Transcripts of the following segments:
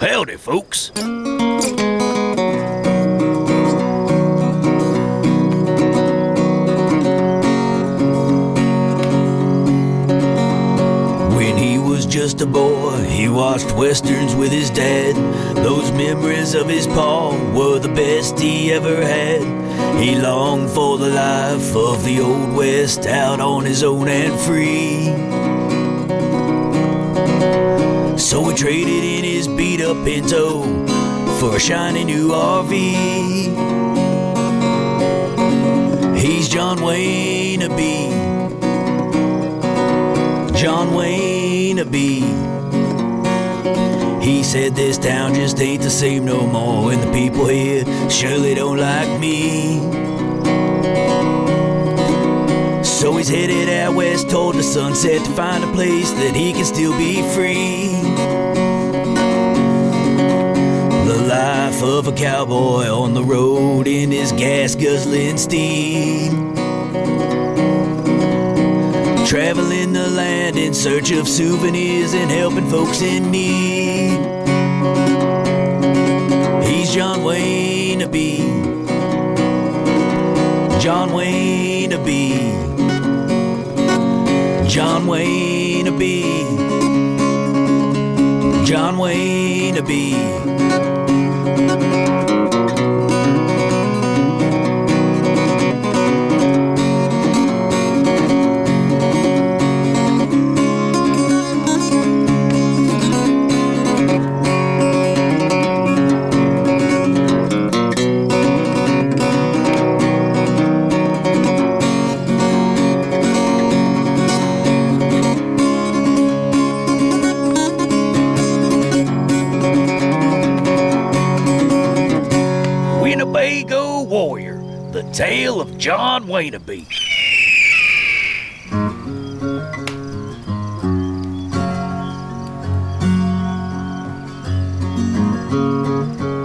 Howdy, folks. When he was just a boy, he watched westerns with his dad. Those memories of his pa were the best he ever had. He longed for the life of the old west, out on his own and free. So he traded in his beat-up Pinto for a shiny new RV. He's John Wynabego. John Wynabego. He said this town just ain't the same no more, and the people here surely don't like me. So he's headed out west toward the sunset to find a place that he can still be free. The life of a cowboy on the road in his gas-guzzling steed, traveling the land in search of souvenirs and helping folks in need. He's John Wynabego. John Wynabego. John Wynabego. John Wynabego. Wynabego Warrior, the tale of John Wynabego.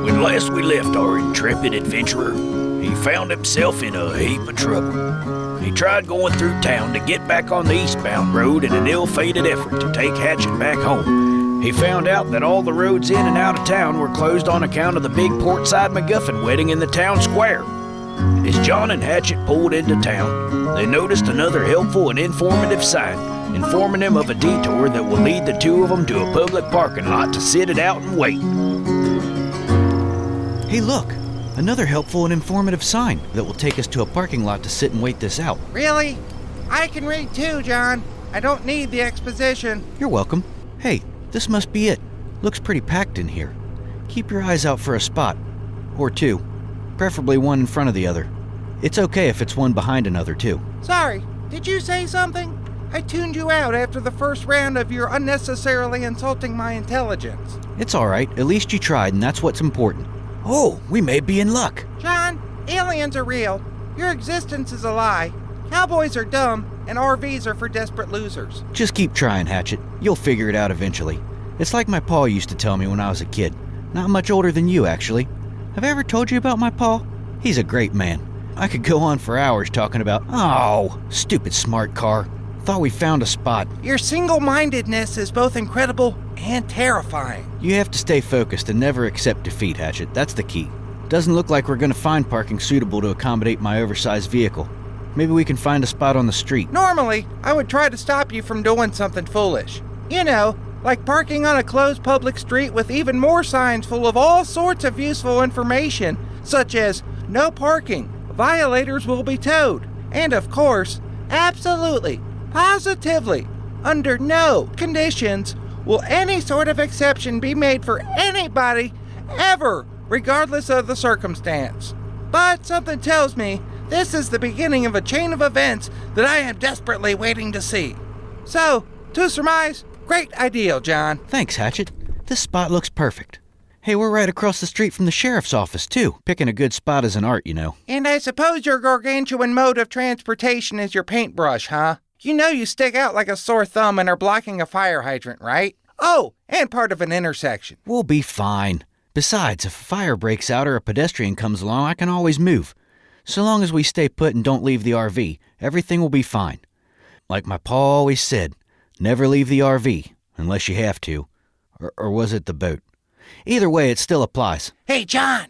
When last we left our intrepid adventurer, he found himself in a heap of trouble. He tried going through town to get back on the eastbound road in an ill-fated effort to take Hatchet back home. He found out that all the roads in and out of town were closed on account of the big Portside MacGuffin wedding in the town square. As John and Hatchet pulled into town, they noticed another helpful and informative sign, informing them of a detour that will lead the two of them to a public parking lot to sit it out and wait. Hey, look! Another helpful and informative sign that will take us to a parking lot to sit and wait this out. Really? I can read too, John. I don't need the exposition. You're welcome. Hey, this must be it. Looks pretty packed in here. Keep your eyes out for a spot. Or two. Preferably one in front of the other. It's okay if it's one behind another, too. Sorry, did you say something? I tuned you out after the first round of your unnecessarily insulting my intelligence. It's alright. At least you tried, and that's what's important. Oh, we may be in luck. John, aliens are real. Your existence is a lie. Cowboys are dumb, and RVs are for desperate losers. Just keep trying, Hatchet. You'll figure it out eventually. It's like my pa used to tell me when I was a kid. Not much older than you, actually. Have I ever told you about my pa? He's a great man. I could go on for hours talking about, oh, stupid smart car. Thought we found a spot. Your single-mindedness is both incredible and terrifying. You have to stay focused and never accept defeat, Hatchet. That's the key. Doesn't look like we're going to find parking suitable to accommodate my oversized vehicle. Maybe we can find a spot on the street. Normally, I would try to stop you from doing something foolish. You know, like parking on a closed public street with even more signs full of all sorts of useful information, such as no parking, violators will be towed, and of course, absolutely, positively, under no conditions will any sort of exception be made for anybody ever, regardless of the circumstance. But something tells me this is the beginning of a chain of events that I am desperately waiting to see. So, to surmise, great idea, John. Thanks, Hatchet. This spot looks perfect. Hey, we're right across the street from the sheriff's office, too. Picking a good spot is an art, you know. And I suppose your gargantuan mode of transportation is your paintbrush, huh? You know you stick out like a sore thumb and are blocking a fire hydrant, right? Oh, and part of an intersection. We'll be fine. Besides, if a fire breaks out or a pedestrian comes along, I can always move. So long as we stay put and don't leave the RV, everything will be fine. Like my pa always said, never leave the RV, unless you have to. Or was it the boat? Either way, it still applies. Hey, John,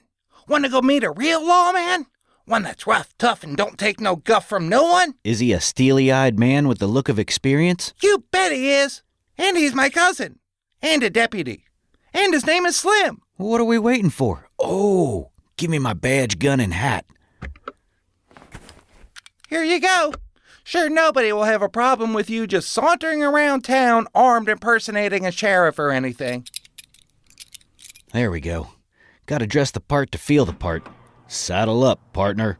want to go meet a real lawman? One that's rough, tough, and don't take no guff from no one? Is he a steely-eyed man with the look of experience? You bet he is. And he's my cousin. And a deputy. And his name is Slim. What are we waiting for? Oh, give me my badge, gun, and hat. Here you go. Sure, nobody will have a problem with you just sauntering around town armed impersonating a sheriff or anything. There we go. Gotta dress the part to feel the part. Saddle up, partner.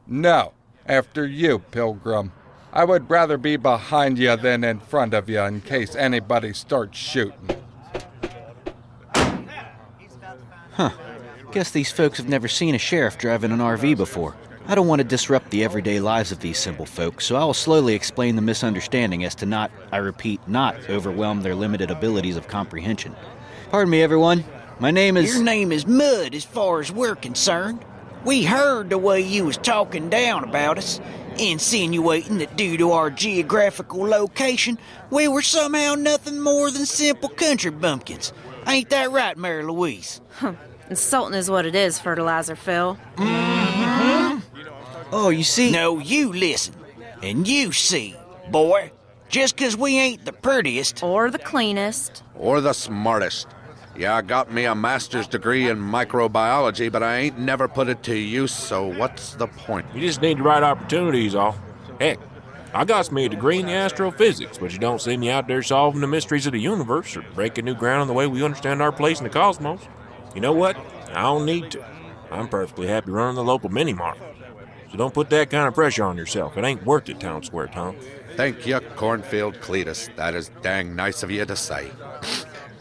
No, after you, Pilgrim. I would rather be behind you than in front of you in case anybody starts shooting. Huh. Guess these folks have never seen a sheriff driving an RV before. I don't want to disrupt the everyday lives of these simple folks, so I will slowly explain the misunderstanding as to not, I repeat, not overwhelm their limited abilities of comprehension. Pardon me, everyone. My name is... Your name is Mud as far as we're concerned. We heard the way you was talking down about us, insinuating that due to our geographical location, we were somehow nothing more than simple country bumpkins. Ain't that right, Mary Louise? Insulting is what it is, Fertilizer Phil. Oh, you see... No, you listen, and you see, boy. Just 'cause we ain't the prettiest... Or the cleanest. Or the smartest. Yeah, I got me a master's degree in microbiology, but I ain't never put it to use, so what's the point? You just need the right opportunities, all. Heck, I got me a degree in the astrophysics, but you don't see me out there solving the mysteries of the universe or breaking new ground on the way we understand our place in the cosmos. You know what? I don't need to. I'm perfectly happy running the local mini-mart. So don't put that kind of pressure on yourself. It ain't worth it, Town Square Tom. Thank you, Cornfield Cletus. That is dang nice of you to say.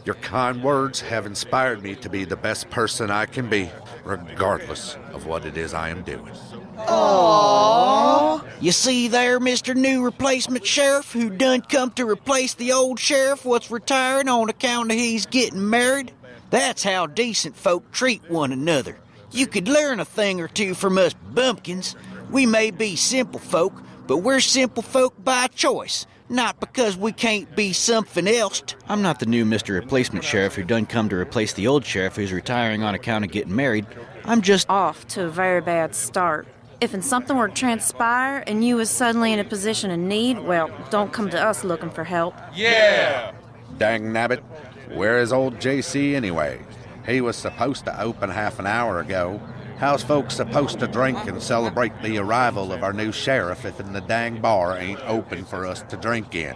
Your kind words have inspired me to be the best person I can be, regardless of what it is I am doing. Aww. You see there, Mr. New Replacement Sheriff, who done come to replace the old sheriff what's retiring on account of he's getting married? That's how decent folk treat one another. You could learn a thing or two from us bumpkins. We may be simple folk, but we're simple folk by choice. Not because we can't be something else. I'm not the new Mr. Replacement Sheriff who done come to replace the old sheriff who's retiring on account of getting married. I'm just... Off to a very bad start. If something were to transpire and you was suddenly in a position of need, well, don't come to us looking for help. Yeah! Dang nabbit, where is old JC anyway? He was supposed to open half an hour ago. How's folks supposed to drink and celebrate the arrival of our new sheriff if in the dang bar ain't open for us to drink in?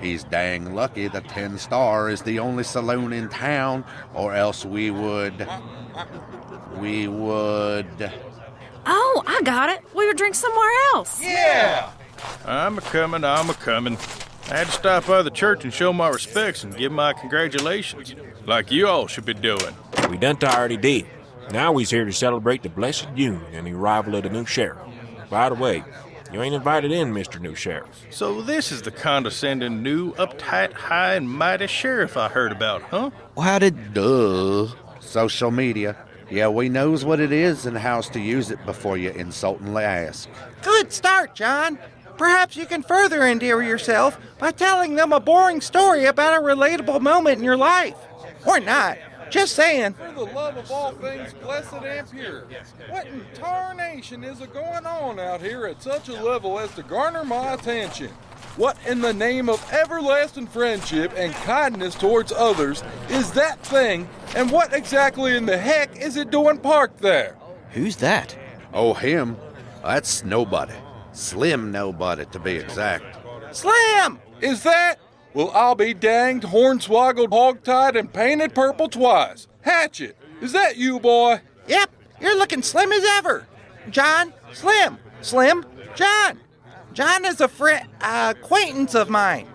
He's dang lucky the 10 Star is the only saloon in town, or else we would... Oh, I got it. We would drink somewhere else. Yeah! I'm a-comin'. I had to stop by the church and show my respects and give my congratulations, like you all should be doing. We done already did. Now we's here to celebrate the blessed union and the arrival of the new sheriff. By the way, you ain't invited in, Mr. New Sheriff. So this is the condescending, new, uptight, high and mighty sheriff I heard about, huh? Well, how did... Duh. Social media. Yeah, we knows what it is and how's to use it before you insultingly ask. Good start, John. Perhaps you can further endear yourself by telling them a boring story about a relatable moment in your life. Or not. Just saying. For the love of all things blessed and pure, what in tarnation is going on out here at such a level as to garner my attention? What in the name of everlasting friendship and kindness towards others is that thing, and what exactly in the heck is it doing parked there? Who's that? Oh, him? That's nobody. Slim nobody, to be exact. Slim! Is that? Well, I'll be danged, hornswoggled, hog-tied, and painted purple twice. Hatchet, is that you, boy? Yep, you're looking slim as ever. John, Slim, John. John is a acquaintance of mine.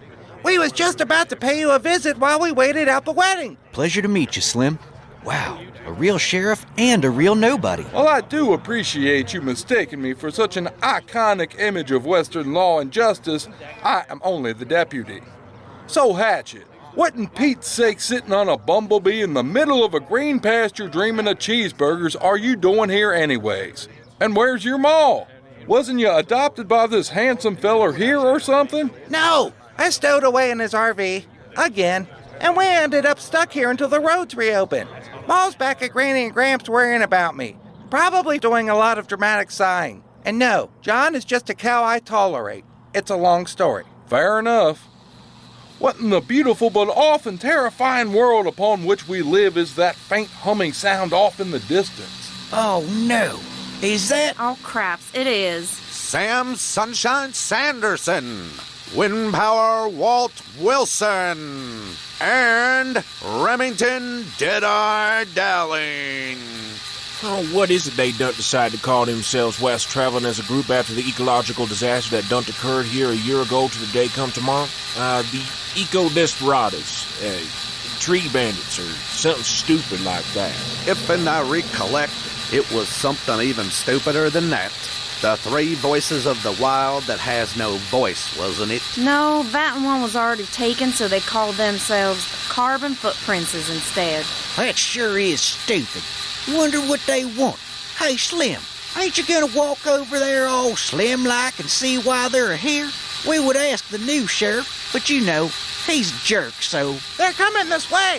We was just about to pay you a visit while we waited out the wedding. Pleasure to meet you, Slim. Wow, a real sheriff and a real nobody. Well, I do appreciate you mistaking me for such an iconic image of Western law and justice. I am only the deputy. So, Hatchet, what in Pete's sake sitting on a bumblebee in the middle of a green pasture dreaming of cheeseburgers are you doing here anyways? And where's your ma? Wasn't you adopted by this handsome feller here or something? No, I stowed away in his RV, again, and we ended up stuck here until the roads reopened. Ma's back at Granny and Gramps worrying about me. Probably doing a lot of dramatic sighing. And no, John is just a cow I tolerate. It's a long story. Fair enough. What in the beautiful but often terrifying world upon which we live is that faint humming sound off in the distance? Oh no, is that? Oh, craps, it is. Sam Sunshine Sanderson, Wind Power Walt Wilson, and Remington Deadeye Dowling. Oh, what is it they done decide to call themselves West traveling as a group after the ecological disaster that done occurred here a year ago to the day come tomorrow? The Eco-Desperados, Tree Bandits, or something stupid like that. If I recollect, it was something even stupider than that. The three voices of the wild that has no voice, wasn't it? No, that one was already taken, so they called themselves Carbon Footprints instead. That sure is stupid. Wonder what they want. Hey, Slim, ain't you gonna walk over there all slim-like and see why they're here? We would ask the new sheriff, but you know, he's a jerk, so... They're coming this way.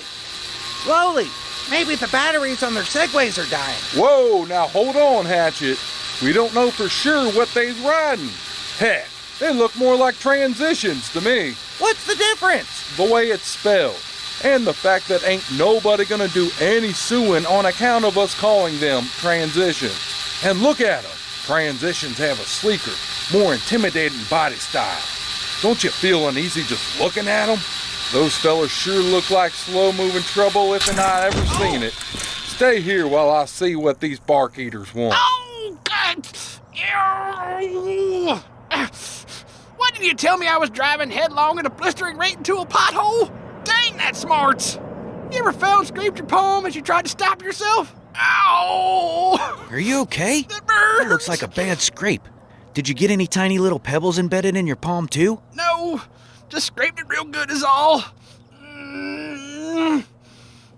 Slowly. Maybe the batteries on their Segways are dying. Whoa, now hold on, Hatchet. We don't know for sure what they's riding. Heck, they look more like transitions to me. What's the difference? The way it's spelled. And the fact that ain't nobody gonna do any suing on account of us calling them transitions. And look at them. Transitions have a sleeker, more intimidating body style. Don't you feel uneasy just looking at them? Those fellas sure look like slow-moving trouble if I ever seen it. Stay here while I see what these bark eaters want. Oh, God! Ew. Why didn't you tell me I was driving headlong at a blistering rate into a pothole? Dang, that smarts! You ever fell and scraped your palm as you tried to stop yourself? Ow! Are you okay? That burns! That looks like a bad scrape. Did you get any tiny little pebbles embedded in your palm too? No, just scraped it real good is all.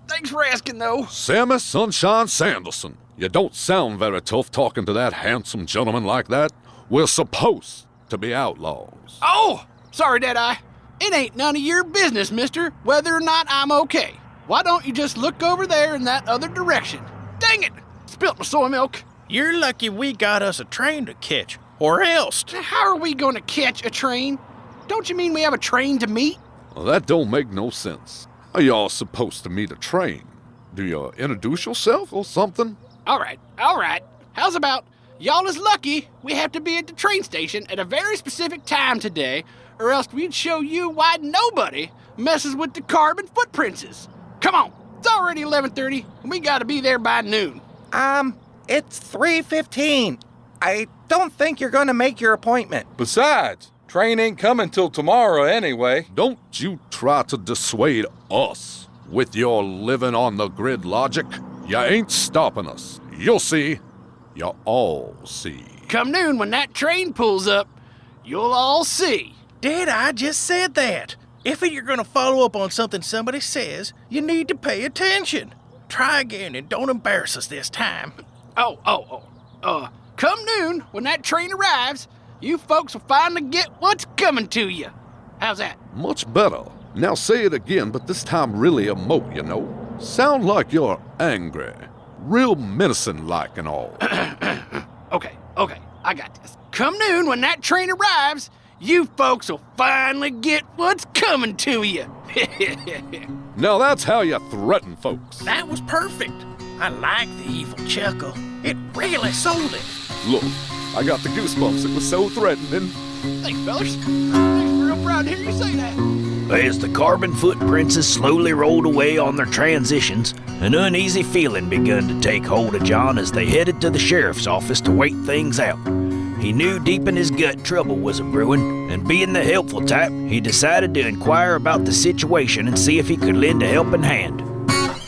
Thanks for asking, though. Sammy Sunshine Sanderson, you don't sound very tough talking to that handsome gentleman like that. We're supposed to be outlaws. Oh, sorry, Deadeye. It ain't none of your business, mister, whether or not I'm okay. Why don't you just look over there in that other direction? Dang it! Spilt my soy milk. You're lucky we got us a train to catch, or else. How are we going to catch a train? Don't you mean we have a train to meet? Well, that don't make no sense. Are y'all supposed to meet a train? Do you introduce yourself or something? All right. How's about y'all is lucky we have to be at the train station at a very specific time today, or else we'd show you why nobody messes with the Carbon Footprints. Come on, it's already 11:30, and we gotta be there by noon. It's 3:15. I don't think you're gonna make your appointment. Besides, train ain't coming till tomorrow anyway. Don't you try to dissuade us with your living on the grid logic. You ain't stopping us. You'll see. You'll all see. Come noon, when that train pulls up, you'll all see. Dad, I just said that. If you're gonna follow up on something somebody says, you need to pay attention. Try again and don't embarrass us this time. Come noon, when that train arrives, you folks will finally get what's coming to you. How's that? Much better. Now say it again, but this time really emote, you know. Sound like you're angry. Real menacing-like and all. Okay, I got this. Come noon, when that train arrives, you folks will finally get what's coming to you. Now that's how you threaten folks. That was perfect. I like the evil chuckle. It really sold it. Look, I got the goosebumps. It was so threatening. Thanks, fellas. I'm real proud to hear you say that. As the Carbon Footprints slowly rolled away on their transitions, an uneasy feeling begun to take hold of John as they headed to the sheriff's office to wait things out. He knew deep in his gut trouble was a-brewing, and being the helpful type, he decided to inquire about the situation and see if he could lend a helping hand.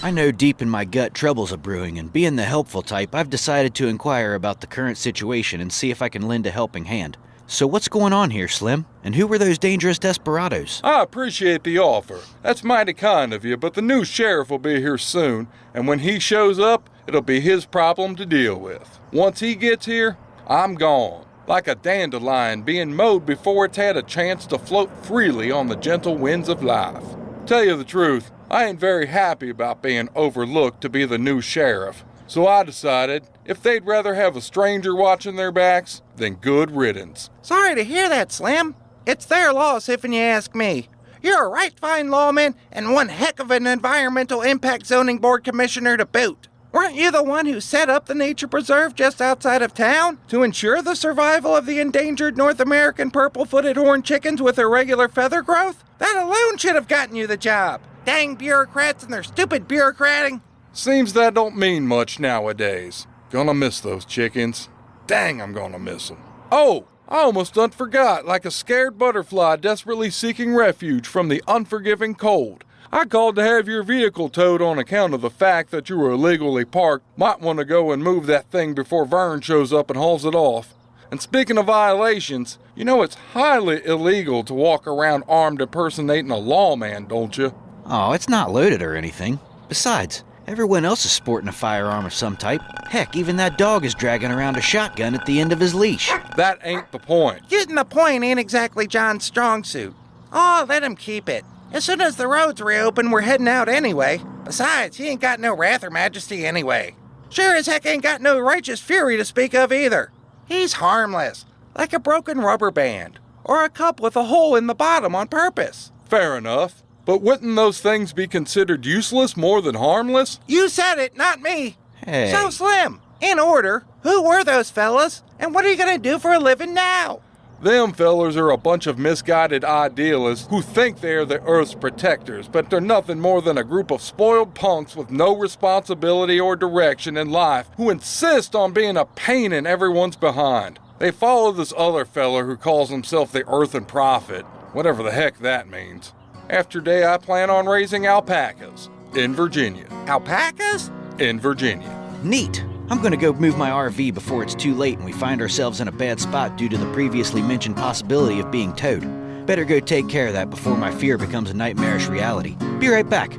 I know deep in my gut trouble's a-brewing, and being the helpful type, I've decided to inquire about the current situation and see if I can lend a helping hand. So what's going on here, Slim? And who were those dangerous desperados? I appreciate the offer. That's mighty kind of you, but the new sheriff will be here soon, and when he shows up, it'll be his problem to deal with. Once he gets here, I'm gone, like a dandelion being mowed before it's had a chance to float freely on the gentle winds of life. Tell you the truth, I ain't very happy about being overlooked to be the new sheriff. So I decided if they'd rather have a stranger watching their backs, then good riddance. Sorry to hear that, Slim. It's their loss if you ask me. You're a right fine lawman and one heck of an environmental impact zoning board commissioner to boot. Weren't you the one who set up the nature preserve just outside of town to ensure the survival of the endangered North American purple-footed horned chickens with irregular feather growth? That alone should have gotten you the job. Dang bureaucrats and their stupid bureaucrating. Seems that don't mean much nowadays. Gonna miss those chickens. Dang, I'm gonna miss them. Oh, I almost done forgot, like a scared butterfly desperately seeking refuge from the unforgiving cold. I called to have your vehicle towed on account of the fact that you were illegally parked. Might want to go and move that thing before Vern shows up and hauls it off. And speaking of violations, you know it's highly illegal to walk around armed impersonating a lawman, don't you? Oh, it's not loaded or anything. Besides, everyone else is sporting a firearm of some type. Heck, even that dog is dragging around a shotgun at the end of his leash. That ain't the point. Getting the point ain't exactly John's strong suit. Oh, let him keep it. As soon as the roads reopen, we're heading out anyway. Besides, he ain't got no wrath or majesty anyway. Sure as heck ain't got no righteous fury to speak of either. He's harmless, like a broken rubber band, or a cup with a hole in the bottom on purpose. Fair enough. But wouldn't those things be considered useless more than harmless? You said it, not me. Hey. So, Slim, in order, who were those fellas, and what are you gonna do for a living now? Them fellers are a bunch of misguided idealists who think they're the Earth's protectors, but they're nothing more than a group of spoiled punks with no responsibility or direction in life who insist on being a pain in everyone's behind. They follow this other feller who calls himself the Earthen Prophet, whatever the heck that means. After day, I plan on raising alpacas in Virginia. Alpacas? In Virginia. Neat. I'm gonna go move my RV before it's too late and we find ourselves in a bad spot due to the previously mentioned possibility of being towed. Better go take care of that before my fear becomes a nightmarish reality. Be right back.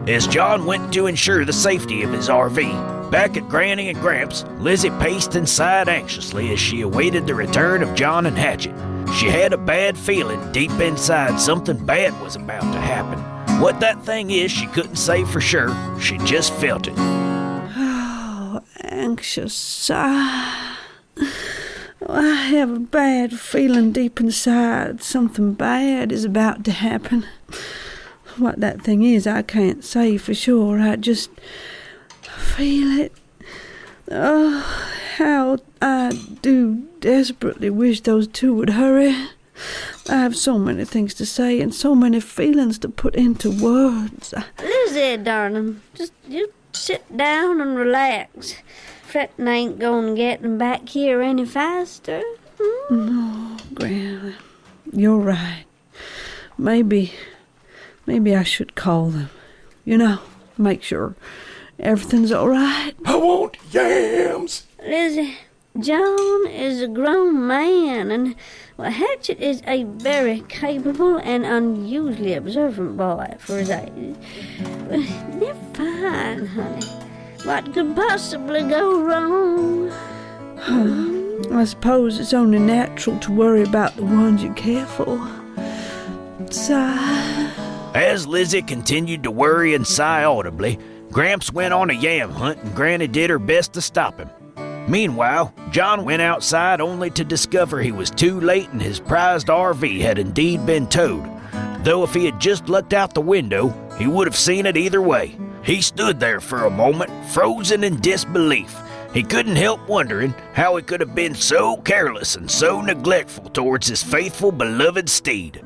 As John went to ensure the safety of his RV, back at Granny and Gramps, Lizzie paced and sighed anxiously as she awaited the return of John and Hatchet. She had a bad feeling deep inside something bad was about to happen. What that thing is, she couldn't say for sure. She just felt it. Anxious. I have a bad feeling deep inside. Something bad is about to happen. What that thing is, I can't say for sure. I just feel it. Oh, how I do desperately wish those two would hurry. I have so many things to say and so many feelings to put into words. Lizzie, darling, just you sit down and relax. Fretting ain't gonna get them back here any faster. No, Granny, you're right. Maybe I should call them. You know, make sure everything's all right. I want yams. Lizzie, John is a grown man, and Hatchet is a very capable and unusually observant boy for his age. They're fine, honey. What could possibly go wrong? I suppose it's only natural to worry about the ones you care for. Sigh. As Lizzie continued to worry and sigh audibly, Gramps went on a yam hunt and Granny did her best to stop him. Meanwhile, John went outside only to discover he was too late and his prized RV had indeed been towed. Though if he had just looked out the window, he would have seen it either way. He stood there for a moment, frozen in disbelief. He couldn't help wondering how he could have been so careless and so neglectful towards his faithful, beloved steed.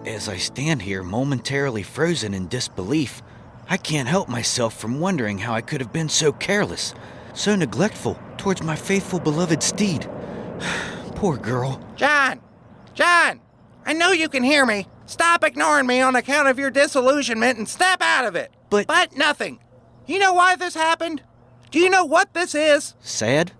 As I stand here momentarily frozen in disbelief, I can't help myself from wondering how I could have been so careless, so neglectful towards my faithful beloved steed. Poor girl. John! I know you can hear me. Stop ignoring me on account of your disillusionment and step out of it. But nothing. You know why this happened? Do you know what this is? Sad?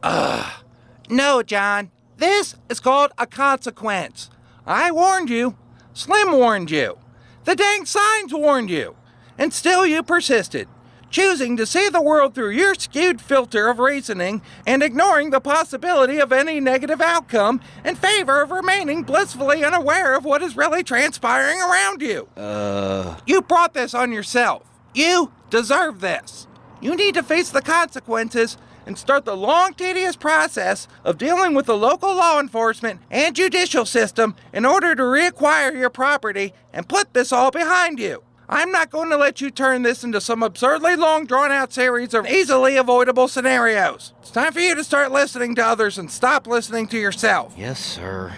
No, John. This is called a consequence. I warned you. Slim warned you. The dang signs warned you. And still you persisted. choosing to see the world through your skewed filter of reasoning and ignoring the possibility of any negative outcome in favor of remaining blissfully unaware of what is really transpiring around you. You brought this on yourself. You deserve this. You need to face the consequences and start the long, tedious process of dealing with the local law enforcement and judicial system in order to reacquire your property and put this all behind you. I'm not going to let you turn this into some absurdly long, drawn-out series of easily avoidable scenarios. It's time for you to start listening to others and stop listening to yourself. Yes, sir.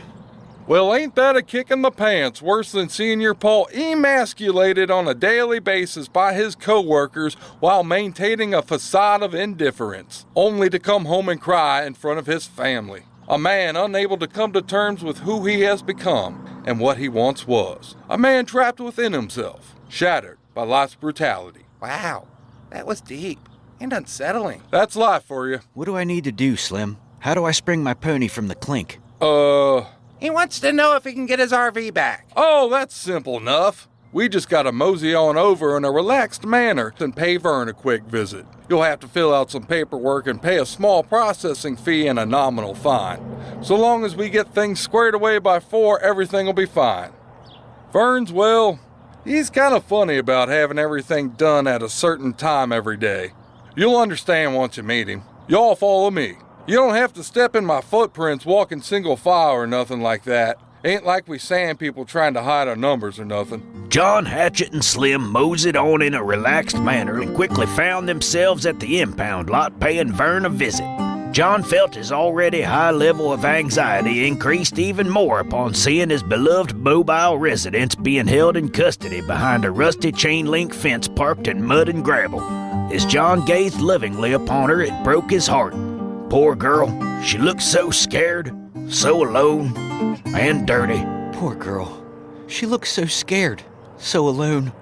Well, ain't that a kick in the pants worse than seeing your Paul emasculated on a daily basis by his co-workers while maintaining a facade of indifference, only to come home and cry in front of his family? A man unable to come to terms with who he has become and what he once was. A man trapped within himself, shattered by life's brutality. Wow, that was deep and unsettling. That's life for you. What do I need to do, Slim? How do I spring my pony from the clink? He wants to know if he can get his RV back. Oh, that's simple enough. We just gotta mosey on over in a relaxed manner and pay Vern a quick visit. You'll have to fill out some paperwork and pay a small processing fee and a nominal fine. So long as we get things squared away by 4, everything will be fine. Vern's, well, he's kind of funny about having everything done at a certain time every day. You'll understand once you meet him. Y'all follow me. You don't have to step in my footprints walking single file or nothing like that. Ain't like we sand people trying to hide our numbers or nothing. John, Hatchet, and Slim moseyed on in a relaxed manner and quickly found themselves at the impound lot paying Vern a visit. John felt his already high level of anxiety increased even more upon seeing his beloved mobile residence being held in custody behind a rusty chain-link fence parked in mud and gravel. As John gazed lovingly upon her, it broke his heart. Poor girl, she looked so scared, so alone, and dirty. Poor girl. She looks so scared, so alone,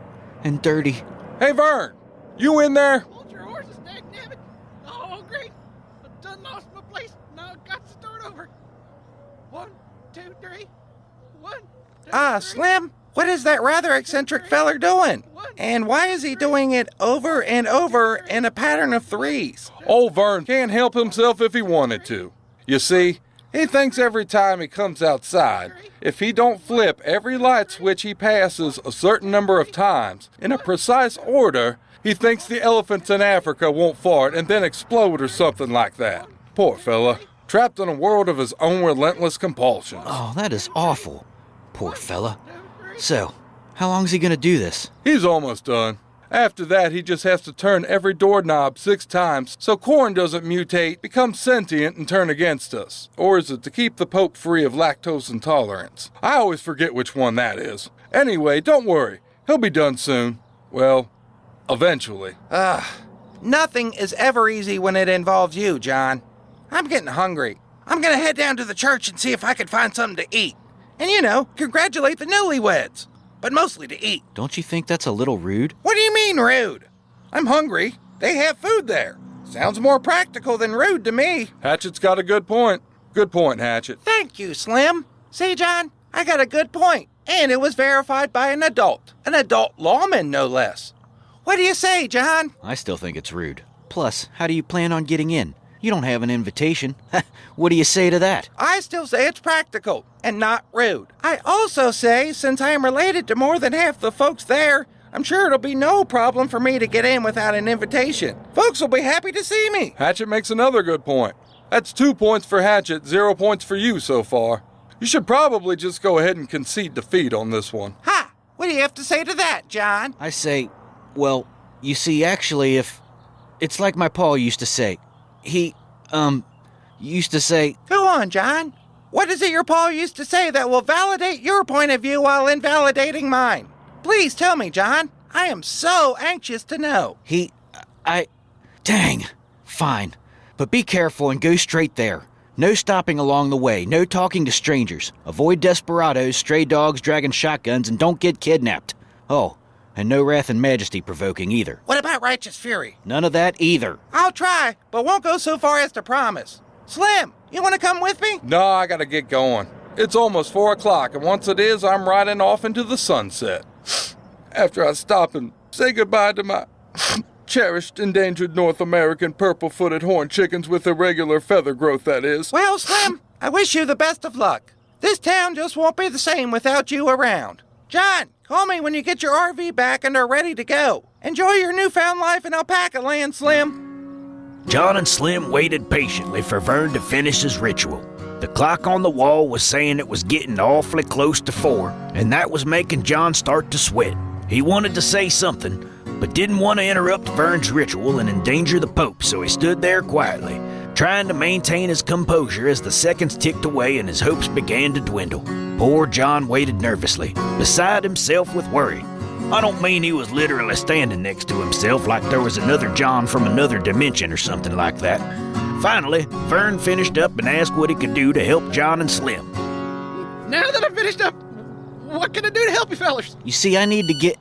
and dirty. Hey, Vern, you in there? Hold your horses, dagnabbit. Oh, great. I done lost my place. Now I've got to start over. 1, 2, 3. 1, 2, 3. Slim, what is that rather eccentric feller doing? And why is he doing it over and over in a pattern of 3s? Old Vern can't help himself if he wanted to. You see, he thinks every time he comes outside, if he don't flip every light switch he passes a certain number of times in a precise order, he thinks the elephants in Africa won't fart and then explode or something like that. Poor fella, trapped in a world of his own relentless compulsions. Oh, that is awful. Poor fella. So, how long's he gonna do this? He's almost done. After that, he just has to turn every doorknob 6 times so corn doesn't mutate, become sentient, and turn against us. Or is it to keep the Pope free of lactose intolerance? I always forget which one that is. Anyway, don't worry. He'll be done soon. Well, eventually. Nothing is ever easy when it involves you, John. I'm getting hungry. I'm gonna head down to the church and see if I can find something to eat. And, congratulate the newlyweds. But mostly to eat. Don't you think that's a little rude? What do you mean rude? I'm hungry. They have food there. Sounds more practical than rude to me. Hatchet's got a good point. Good point, Hatchet. Thank you, Slim. See, John, I got a good point. And it was verified by an adult lawman, no less. What do you say, John? I still think it's rude. Plus, how do you plan on getting in? You don't have an invitation. What do you say to that? I still say it's practical and not rude. I also say, since I am related to more than half the folks there, I'm sure it'll be no problem for me to get in without an invitation. Folks will be happy to see me. Hatchet makes another good point. That's 2 points for Hatchet, 0 points for you so far. You should probably just go ahead and concede defeat on this one. Ha! What do you have to say to that, John? I say, well, you see, actually, if... It's like my pa used to say. He, used to say... Go on, John. What is it your pa used to say that will validate your point of view while invalidating mine? Please tell me, John. I am so anxious to know. Dang. Fine. But be careful and go straight there. No stopping along the way, no talking to strangers. Avoid desperados, stray dogs dragging shotguns, and don't get kidnapped. Oh, and no wrath and majesty provoking either. What about righteous fury? None of that either. I'll try, but won't go so far as to promise. Slim, you want to come with me? No, I gotta get going. It's almost 4 o'clock, and once it is, I'm riding off into the sunset. After I stop and say goodbye to my Cherished endangered North American purple-footed horned chickens with irregular feather growth, that is. Well, Slim, I wish you the best of luck. This town just won't be the same without you around. John, call me when you get your RV back and are ready to go. Enjoy your newfound life in alpaca land, Slim. John and Slim waited patiently for Vern to finish his ritual. The clock on the wall was saying it was getting awfully close to 4, and that was making John start to sweat. He wanted to say something, but didn't want to interrupt Vern's ritual and endanger the Pope, so he stood there quietly, trying to maintain his composure as the seconds ticked away and his hopes began to dwindle. Poor John waited nervously, beside himself with worry. I don't mean he was literally standing next to himself like there was another John from another dimension or something like that. Finally, Vern finished up and asked what he could do to help John and Slim. Now that I'm finished up, what can I do to help you fellas? You see, I need to get...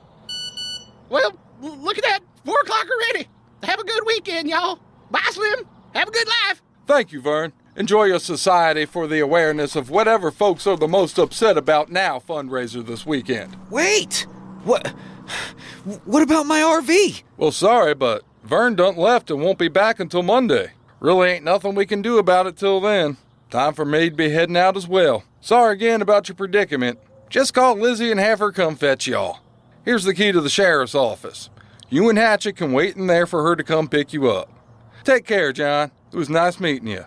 Well, look at that. 4 o'clock already. Have a good weekend, y'all. Bye, Slim. Have a good life. Thank you, Vern. Enjoy your Society for the Awareness of Whatever Folks Are the Most Upset About Now fundraiser this weekend. Wait! What about my RV? Well, sorry, but Vern done left and won't be back until Monday. Really ain't nothing we can do about it till then. Time for me to be heading out as well. Sorry again about your predicament. Just call Lizzie and have her come fetch y'all. Here's the key to the sheriff's office. You and Hatchet can wait in there for her to come pick you up. Take care, John. It was nice meeting you.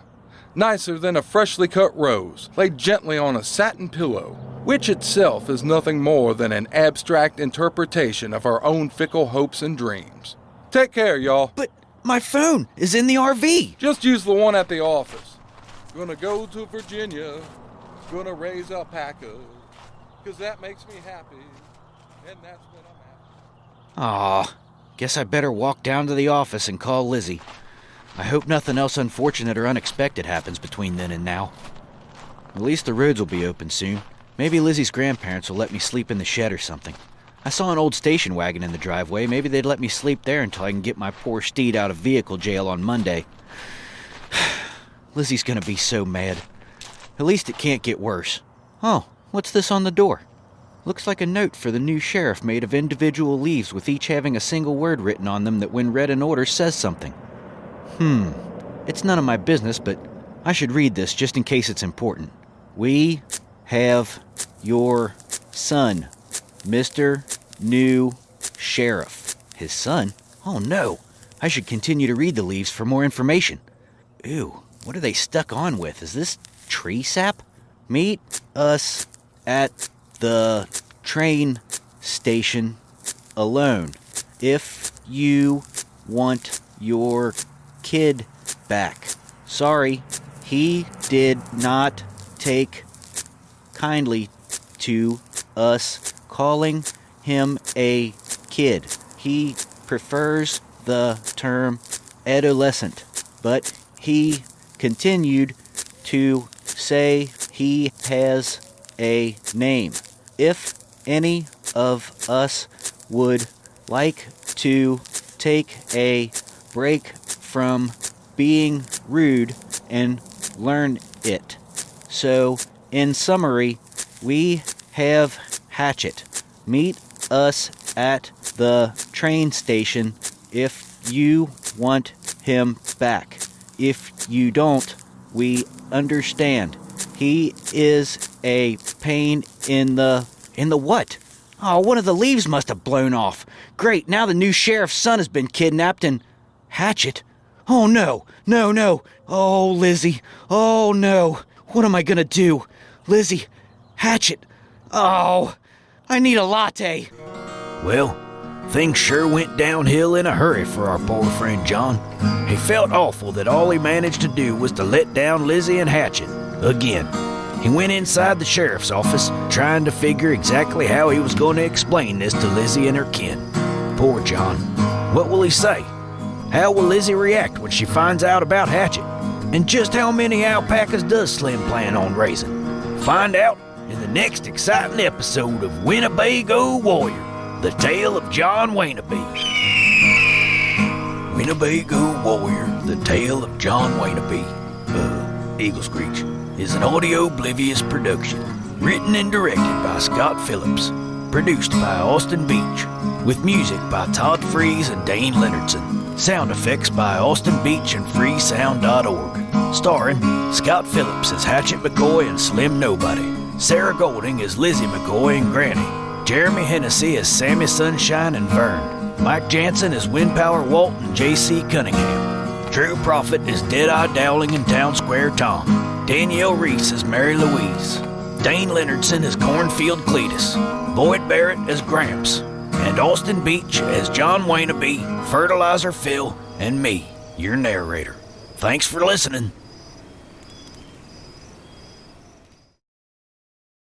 Nicer than a freshly cut rose laid gently on a satin pillow, which itself is nothing more than an abstract interpretation of our own fickle hopes and dreams. Take care, y'all. But my phone is in the RV. Just use the one at the office. Gonna go to Virginia. Gonna raise alpacas. 'Cause that makes me happy. And that's what I'm at. Aw, guess I better walk down to the office and call Lizzie. I hope nothing else unfortunate or unexpected happens between then and now. At least the roads will be open soon. Maybe Lizzie's grandparents will let me sleep in the shed or something. I saw an old station wagon in the driveway. Maybe they'd let me sleep there until I can get my poor steed out of vehicle jail on Monday. Lizzie's gonna be so mad. At least it can't get worse. Oh, what's this on the door? Looks like a note for the new sheriff made of individual leaves with each having a single word written on them that when read in order says something. It's none of my business, but I should read this just in case it's important. We have your son, Mr. New Sheriff. His son? Oh no, I should continue to read the leaves for more information. Ew, what are they stuck on with? Is this tree sap? Meet us at the train station alone if you want your kid back. Sorry, he did not take kindly to us calling him a kid. He prefers the term adolescent, but he continued to say he has a name. If any of us would like to take a break from being rude and learn it. So, in summary, we have Hatchet. Meet us at the train station if you want him back. If you don't, we understand. He is a pain in the what? Oh, one of the leaves must have blown off. Great, now the new sheriff's son has been kidnapped and... Hatchet? Oh no, no, no. Oh, Lizzie. Oh no. What am I gonna do? Lizzie. Hatchet. Oh, I need a latte. Well, things sure went downhill in a hurry for our poor friend John. He felt awful that all he managed to do was to let down Lizzie and Hatchet again. He went inside the sheriff's office, trying to figure exactly how he was going to explain this to Lizzie and her kin. Poor John. What will he say? How will Lizzie react when she finds out about Hatchet? And just how many alpacas does Slim plan on raising? Find out in the next exciting episode of Wynabego Warrior, the tale of John Wynabego. Wynabego Warrior, the tale of John Wynabego. Eagle Screech is an Audioblivious production, written and directed by Scott Phillips. Produced by Austin Beach. With music by Todd Freeze and Dane Leonardson. Sound effects by Austin Beach and freesound.org. Starring Scott Phillips as Hatchet McCoy and Slim Nobody. Sarah Golding as Lizzie McCoy and Granny. Jeremy Hennessy as Sammy Sunshine and Vern. Mike Jansen as Windpower Walt and J.C. Cunningham. Drew Prophet as Deadeye Dowling and Town Square Tom. Danielle Reese as Mary Louise. Dane Leonardson as Cornfield Cletus. Boyd Barrett as Gramps. And Austin Beach as John Wynabego, Fertilizer Phil, and me, your narrator. Thanks for listening.